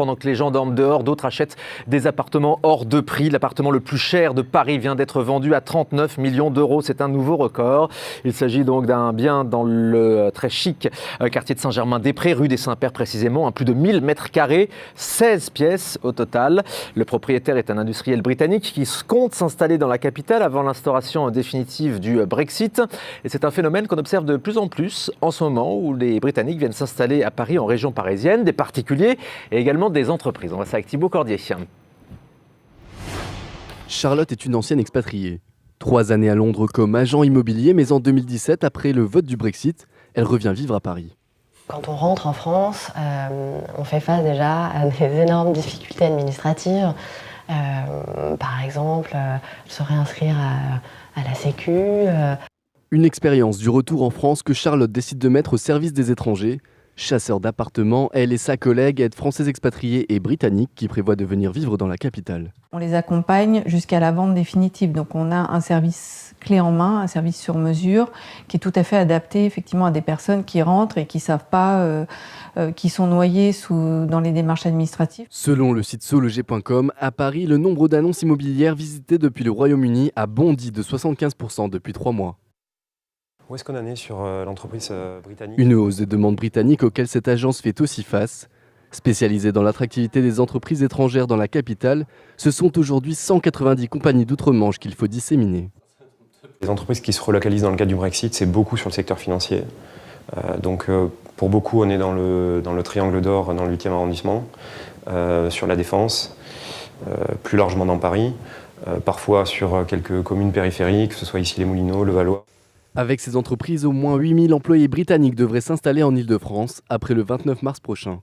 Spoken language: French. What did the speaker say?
Pendant que les gens dorment dehors, d'autres achètent des appartements hors de prix. L'appartement le plus cher de Paris vient d'être vendu à 39 millions d'euros. C'est un nouveau record. Il s'agit donc d'un bien dans le très chic quartier de Saint-Germain-des-Prés, rue des Saints-Pères précisément. Plus de 1000 mètres carrés, 16 pièces au total. Le propriétaire est un industriel britannique qui compte s'installer dans la capitale avant l'instauration définitive du Brexit. Et c'est un phénomène qu'on observe de plus en plus en ce moment où les Britanniques viennent s'installer à Paris, en région parisienne, des particuliers et également des entreprises. On va ça avec Thibaut Cordier. Charlotte est une ancienne expatriée. 3 années à Londres comme agent immobilier, mais en 2017, après le vote du Brexit, elle revient vivre à Paris. Quand on rentre en France, on fait face déjà à des énormes difficultés administratives. Par exemple, se réinscrire à la Sécu. Une expérience du retour en France que Charlotte décide de mettre au service des étrangers. Chasseur d'appartements, elle et sa collègue aident Français expatriés et Britanniques qui prévoient de venir vivre dans la capitale. On les accompagne jusqu'à la vente définitive. Donc on a un service clé en main, un service sur mesure qui est tout à fait adapté effectivement à des personnes qui rentrent et qui ne savent pas, qui sont noyées dans les démarches administratives. Selon le site sologer.com, à Paris, le nombre d'annonces immobilières visitées depuis le Royaume-Uni a bondi de 75% depuis 3 mois. Où est-ce qu'on en est sur l'entreprise britannique ? Une hausse des demandes britanniques auxquelles cette agence fait aussi face. Spécialisée dans l'attractivité des entreprises étrangères dans la capitale, ce sont aujourd'hui 190 compagnies d'outre-Manche qu'il faut disséminer. Les entreprises qui se relocalisent dans le cadre du Brexit, c'est beaucoup sur le secteur financier. Pour beaucoup, on est dans le triangle d'or, dans le 8e arrondissement, sur la Défense, plus largement dans Paris, parfois sur quelques communes périphériques, que ce soit ici les Moulineaux, le Valois. Avec ces entreprises, au moins 8000 employés britanniques devraient s'installer en Île-de-France après le 29 mars prochain.